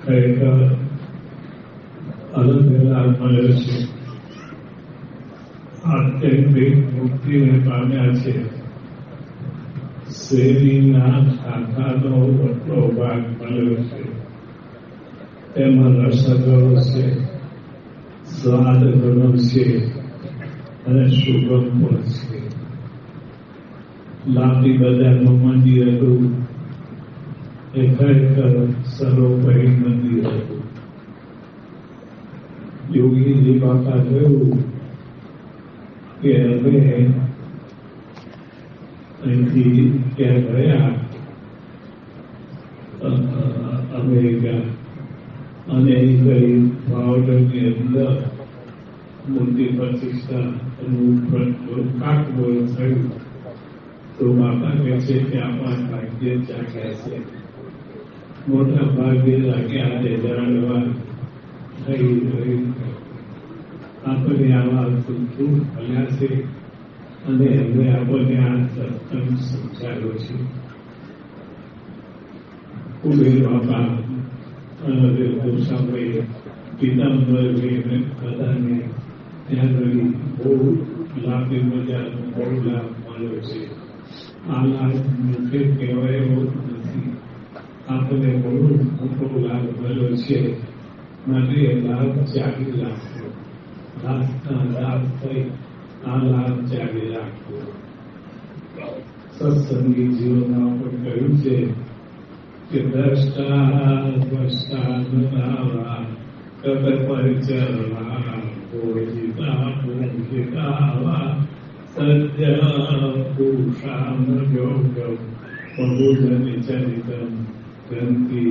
ખરેખર અલગ લાભ મળ્યો છે. આત્યંતિક મુક્તિને પામ્યા છે. શેરીના શાખાનો એટલો ભાગ મળ્યો છે. તેમાં રસ ઘણો છે, સ્વાદ ઘણો છે અને સુગમ પણ છે. લાંબી બજારનું મંદિર હતું એ ખરેખર સર્વોપરી મંદિર હતું. યોગીજી બાપા કહ્યું કે હવે અહીંથી ત્યાં ગયા અમેરિકા અને કઈ ભાવનગરની અંદર મૂર્તિ પ્રતિષ્ઠા કાકબોલ થયું તો બાપા કહે છે કે આમાં ભાગ્ય જાગ્યા છે. મોટા ભાગ્ય જાગ્યા જાણવા થઈ રહ્યું. આપણે આવા દુઃખ મળ્યા છે અને હવે આપણને આ સત્સંગ સમજાયો છે. કુબેર બાપા અને ગોસાભાઈ પિતાંબરભાઈને બધાને ત્યાં રહી બહુ લાંબી મજાનો બહુ લાભ મળ્યો છે. આ લાભ મુખ્ય કહેવાય એવો નથી. આપણે બહુ મોટો લાભ મળ્યો છે. માટે લાભ જાગી રાખવો. લાભ થઈ આ લાભ જાગી રાખવો. સત્સંગી જીવનમાં પણ કહ્યું છે કે દ્રષ્ટા નવા કદ પરિચરવા પૂજિતા સત્ય પુરુષામ યોગમ પ્રબુધન ચરિતમ ગ્રંથિ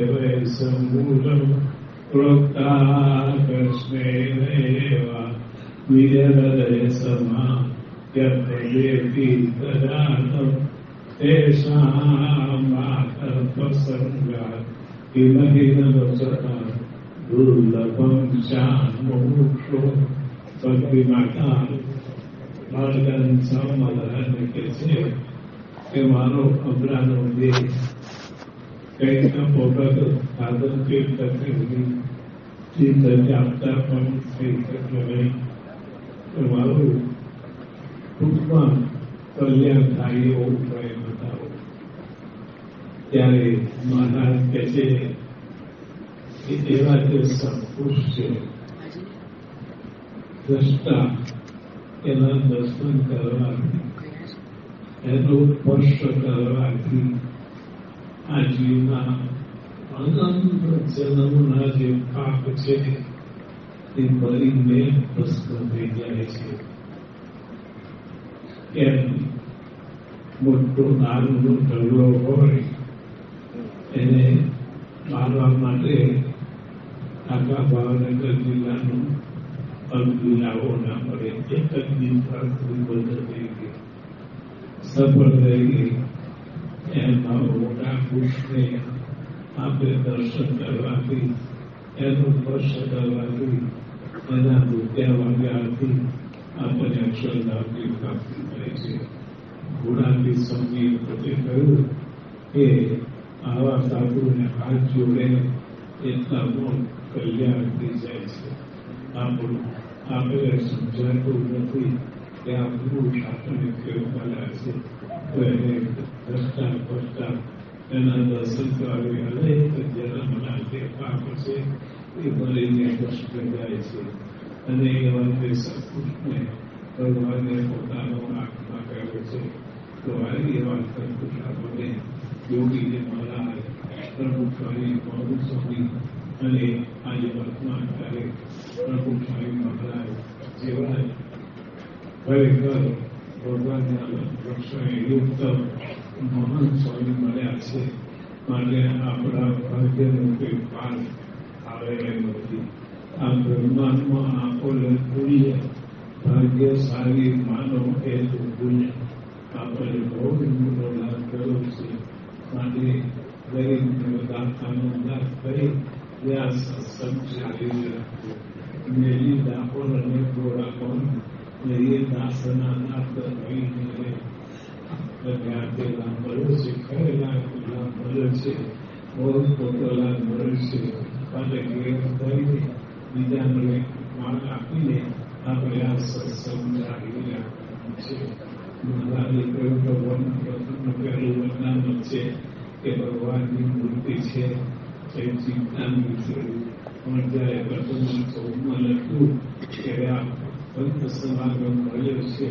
વૈ સમૂલમ પ્રોક્તા કૃષ્ણેવા વિજય સમા યદેતી તદાતમ તેષાં માતર્પસંગા હિમહિનવચતા દુર્લભમ શાન્મોક્ષો. ભક્તિ માતા બાળગન સમલહન કે છે કે મારો અમરાનો દેહ કંઈક પોપટ સાધન કે તકલીફ ચિત્ત આપતા પણ થઈ શકે નહીં. મારું ટૂંકમાં કલ્યાણ થાય એવો ઉપાય બતાવો. ત્યારે મહારાજ કહે છે કે એવા જે સંપુષ છે દ્રષ્ટા એના દર્શન કરવાથી એનો સ્પર્શ કરવાથી આ જીવના અનંત જન્મના જે પાપ છે તે ભરીને ભસ્મ થઈ જાય છે. કેમ મોટો દારૂનો ઢગલો હોય એને મારવા માટે આખા ભાવનગર જિલ્લાનું અલ્પીલાઓ ના પડે. એક જ દિવસ બંધ થઈ ગઈ, સફળ થઈ ગઈ. એમાં મોટા પુરુષને આપણે દર્શન કરવાથી એનું સ્પર્શ કરવાથી એના રૂપિયા વાગ્યાથી આપણને અક્ષરધામની પ્રાપ્તિ થાય છે. ગુણાતી સ્વામી પોતે કહ્યું કે આવા સાધુને હાથ જોડે એટલા મોટ કલ્યાણ થઈ જાય છે. આપણું આપણે સમજાતું નથી કે આ પુરુષ આપણને કેવું મળ્યા છે. તો એને દ્રષ્ટા પડતા એના દર્શન કરાવી અનેક જન્મના જે પાપ છે એ ભરીને ભસ્મ જાય છે. અને એવા તે સત્પુરુષને ભગવાને પોતાનો આત્મા કર્યો છે. તો એવા સત્પુરુષ આપણને યોગીજી મહારાજ, પ્રભુ સ્વામી, મહુ સ્વામી અને આજે વર્તમાન કાલે પ્રભુ સ્વામી મહારાજ જેવા ખરેખર ભગવાનના લક્ષણે યુક્ત મહાન સ્વામી મળ્યા છે. માટે આપણા ભાગ્યનું કોઈ પાર આવે એમ નથી. આ બ્રહ્માંડમાં આપણને પુણ્ય ભાગ્યશાળી માનો એ પુણ્ય આપણને બહુ મોટો લાભ કર્યો છે. માટે દરેક દાતાનો લાભ કરી ત્યાં સત્સંગ ચાલી રાખવો. મેરી દાપણ અને ગોળાપણ એ દાસના નાથ રહીને લાભ મળ્યો છે. ખરે લાભ મળ્યો છે. બહુ મોટો લાભ મળ્યો છે. માટે ઘેર વધારીને બીજાને માન આપીને આપણે આ સત્સંગ આવી રહ્યા છે. મહારાજે કહ્યું ભગવાનનું પ્રથમનું પહેલું વરદાન છે કે ભગવાનની મૂર્તિ છે તે ચિંતા નથી. પણ જ્યારે પ્રથમ 14માં લખ્યું ત્યારે આ ભક્ત સમાગમ મળ્યો છે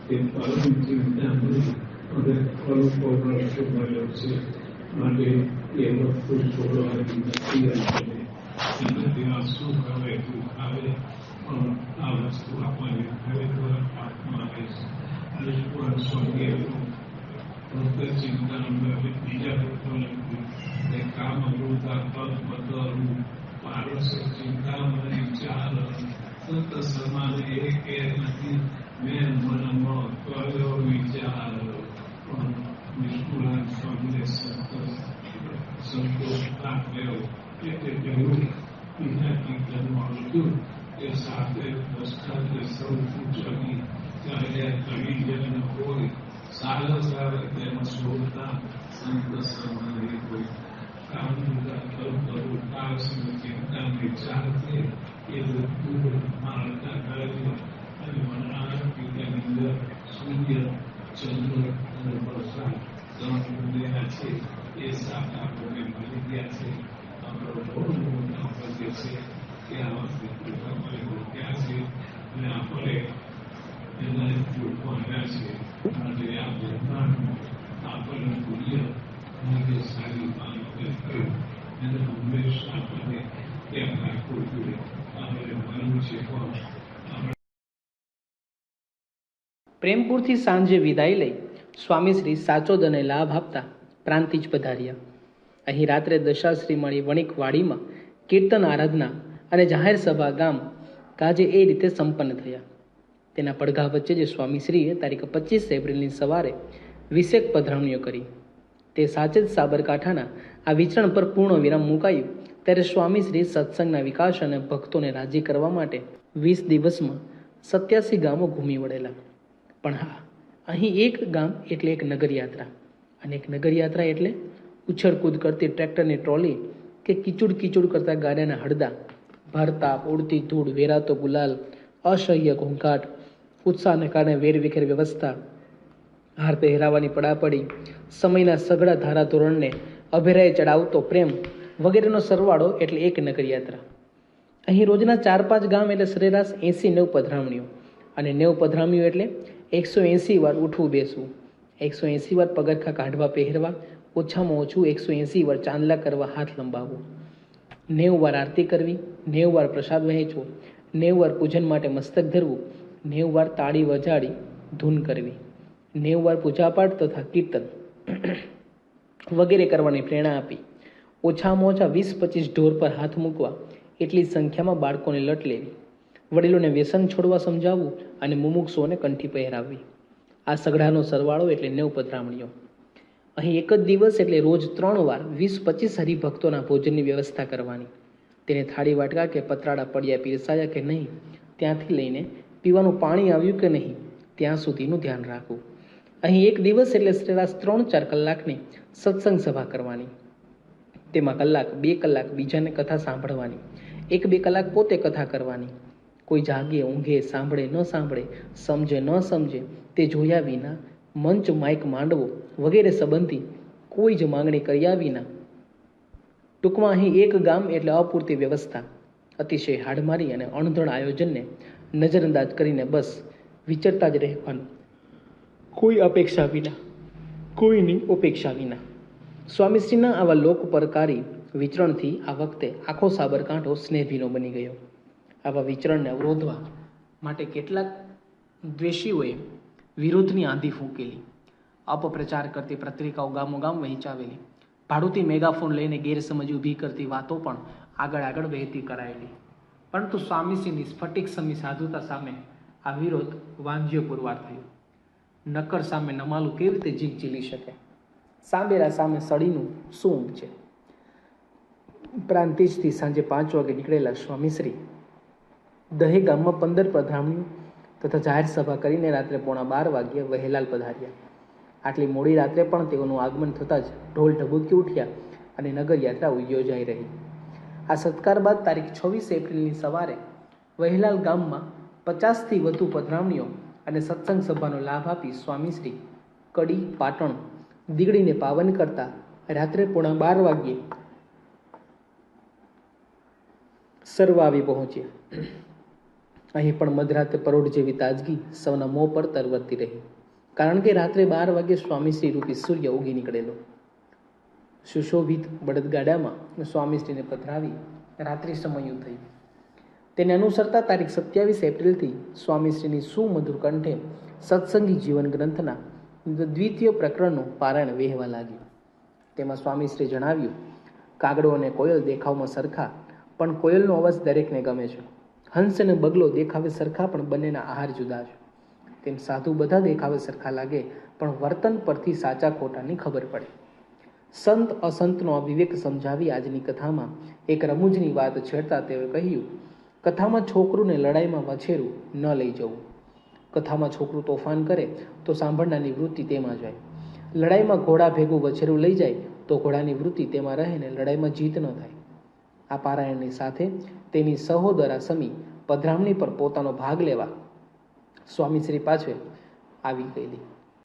તે પરમ ચિંતા નથી અને સ્વરૂપો વર્ષો મળ્યો છે. માટે એ વસ્તુ છોડવાની નથી. એનાથી આ સુખ આવે દુઃખ આવે પણ આ વસ્તુ આપણને ખરેખર આત્મા આવે છે. અને પણ સ્વર્ગીયનું ભક્ત ચિંતા બીજા ભક્તો લખ્યું કામ અમૃતા પદ બદલવું પારસ ચિંતા મને ચાલ સત સમાન એક નથી મેં મનમાં કર્યો વિચાર. પણ નિષ્કુળાન સ્વામીને સંતોષ આપ્યો એટલે કહ્યું બીજા કીર્તનમાં હતું કે સાથે દસ્તાને સૌ ચડી ચાલે કવિ જન હોય સારસ આવે તેમાં શોધતા સંત સમાન કોઈ કામ કરું કાળસમ ચિંતા વિચાર છે એ બધું મારતા કરે અને મનાર પિતાની અંદર સૂર્ય ચંદ્ર અને વરસાદ ત્રણ છે એ સાથ આપણને મળી ગયા છે. આપણો બહુ મોટા ભાગ્ય છે કે આવા કૃપા ક્યાં છે અને આપણે એના આવ્યા છે. માટે આ બ્રહ્માંડ આપણને પુણ્ય ભાગ્યશાળી માનવું એને હંમેશા આપણને ત્યાં રાખવું જોઈએ. આપણે માનવું છે પણ પ્રેમપુરથી સાંજે વિદાય લઈ સ્વામીશ્રી સાચોદ અને લાભ આપતા પ્રાંતિજ પધાર્યા. અહીં રાત્રે દશાશ્રી મળી વણિકવાડીમાં કીર્તન આરાધના અને જાહેર સભા ગામ કાજે એ રીતે સંપન્ન થયા. તેના પડઘા વચ્ચે જે સ્વામીશ્રીએ તારીખ 25 એપ્રિલની સવારે વિશેક પધરામણીઓ કરી તે સાચે જ સાબરકાંઠાના આ વિચરણ પર પૂર્ણ વિરામ મુકાયું. ત્યારે સ્વામીશ્રી સત્સંગના વિકાસ અને ભક્તોને રાજી કરવા માટે 20 દિવસમાં 87 ગામો ઘૂમી વળેલા. પણ હા, અહીં એક ગામ એટલે એક નગરયાત્રા, અને એક નગરયાત્રા એટલે ઉછળકૂદ કરતી ટ્રેક્ટરની ટ્રોલી કે કીચુડ કીચુડ કરતા ગાડાના હળદા, ભરતા ઉડતી ધૂળ, વેરાતો ગુલાલ, અસહ્ય ઘોંઘાટ, ઉત્સાહને કારણે વેરવિખેર વ્યવસ્થા, હાર પહેરાવાની પડાપડી, સમયના સઘળા ધારાધોરણને અભેરાએ ચડાવતો પ્રેમ વગેરેનો સરવાળો એટલે એક નગરયાત્રા. અહીં રોજના 4-5 ગામ એટલે સરેરાશ 80-90 પધરામણીઓ, અને 90 પધરામણીઓ એટલે 180 વાર ઉઠવું બેસવું, 180 વાર પગરખા કાઢવા પહેરવા, ઓછામાં ઓછું 180 વાર ચાંદલા કરવા હાથ લંબાવવો, 90 વાર આરતી કરવી, 90 વાર પ્રસાદ વહેંચવો, 90 વાર પૂજન માટે મસ્તક ધરવું, 90 વાર તાળી વજાડી ધૂન કરવી, 90 વાર પૂજાપાઠ તથા કીર્તન વગેરે કરવાની પ્રેરણા આપી. ઓછામાં ઓછા 20-25 ઢોર પર હાથ મૂકવા, એટલી સંખ્યામાં બાળકોને લટ લેવી, વડીલોને વ્યસન છોડવા સમજાવવું અને મુમુક્ષુઓને કંઠી પહેરાવવી. આ સઘળાનો સરવાળો એટલે 90 પધરામણીઓ. અહીં એક જ દિવસ એટલે રોજ 3 વાર 20-25 હરિભક્તોના ભોજનની વ્યવસ્થા કરવાની. તેને થાળી વાટકા કે પતરાળા પડ્યા પીરસાયા કે નહીં, ત્યાંથી લઈને પીવાનું પાણી આવ્યું કે નહીં, ત્યાં સુધીનું ધ્યાન રાખવું. અહીં એક દિવસ એટલે સરેરાશ 3-4 કલાકની સત્સંગ સભા કરવાની. તેમાં 1-2 કલાક બીજાને કથા સાંભળવાની, 1-2 કલાક પોતે કથા કરવાની. કોઈ જાગે ઊંઘે, સાંભળે ન સાંભળે, સમજે ન સમજે તે જોયા વિના મંચ માઇક માંડવો વગેરે સંબંધી કોઈ જ માંગણી કર્યા વિના. ટૂંકમાં અહીં એક ગામ એટલે અપૂરતી વ્યવસ્થા, અતિશય હાડમારી અને અણધણ આયોજનને નજરઅંદાજ કરીને બસ વિચરતા જ રહેવાનું, કોઈ અપેક્ષા વિના, કોઈની ઉપેક્ષા વિના. સ્વામીશ્રીના આવા લોકપરકારી વિચરણથી આ વખતે આખો સાબરકાંઠો સ્નેહભીનો બની ગયો. આવા વિચરણને અવરોધવા માટે કેટલાક દ્વેષીઓએ વિરોધની આંધી ફૂંકેલી, અપપ્રચાર કરતી પત્રિકાઓ ગામોગામ વહેંચાવેલી, ભાડુતી મેગાફોન લઈને ગેરસમજ ઊભી કરતી વાતો પણ આગળ વહેતી કરાયેલી. પરંતુ સ્વામીશ્રીની સ્ફટિક સમી સાધુતા સામે આ વિરોધ વાંજ્યો પુરવાર થયો. નક્કર સામે નમાલું કેવી રીતે જીભ ઝીલી શકે? સાંબેલા સામે સળીનું શું ઊંઘ છે? પ્રાંતિજથી સાંજે 5 વાગે નીકળેલા સ્વામીશ્રી દહે ગામમાં 15 પધરામણીઓ તથા જાહેર સભા કરીને રાત્રે 11:15 વાગ્યે વહેલાલ પધાર્યા. આટલી મોડી રાત્રે પણ તેઓનું આગમન થતાં જ ઢોલ ઢબૂકી ઉઠ્યા અને નગરયાત્રા યોજાઈ રહી. આ સત્કાર બાદ તારીખ 26 એપ્રિલની સવારે વહીલાલ ગામમાં 50થી વધુ પધરામણીઓ અને સત્સંગ સભાનો લાભ આપી સ્વામીશ્રી કડી પાટણ દીગડીને પાવન કરતા રાત્રે 11:15 વાગ્યે સર્વ આવી પહોંચ્યા. અહીં પણ મધરાતે પરોઢ જેવી તાજગી સૌના મોં પર તરવરતી રહી, કારણ કે રાત્રે 12 વાગ્યે સ્વામીશ્રી રૂપી સૂર્ય ઉગી નીકળેલો. સુશોભિત બળદગાડામાં સ્વામીશ્રીને પધરાવી રાત્રિ સમયું થઈ. તેને અનુસરતા તારીખ 27 એપ્રિલથી સ્વામીશ્રીની સુમધુર કંઠે સત્સંગી જીવન ગ્રંથના દ્વિતીય પ્રકરણનું પારાયણ વહેવા લાગ્યું. તેમાં સ્વામીશ્રીએ જણાવ્યું, કાગડો અને કોયલ દેખાવમાં સરખા, પણ કોયલનો અવાજ દરેકને ગમે છે. હંસ અને બગલો દેખાવે સરખા, પણ બંનેના આહાર જુદા છે. તેમ સાધુ બધા દેખાવે સરખા લાગે, પણ વર્તન પરથી સાચા ખોટાની ખબર પડે. સંત અસંતનો અવિવેક સમજાવી આજની કથામાં એક રમૂજની વાત છેડતા તેઓએ કહ્યું, કથામાં છોકરુંને લડાઈમાં વછેરું ન લઈ જવું. કથામાં છોકરું તોફાન કરે તો સાંભળનારની વૃત્તિ તેમાં જાય. લડાઈમાં ઘોડા ભેગું વછેરું લઈ જાય તો ઘોડાની વૃત્તિ તેમાં રહે ને લડાઈમાં જીત ન થાય. આ પારાયણની સાથે તેની સહોદરા સમી પધરામણી પર પોતાનો ભાગ લેવા સ્વામીશ્રી પાછળ આવી ગયેલી.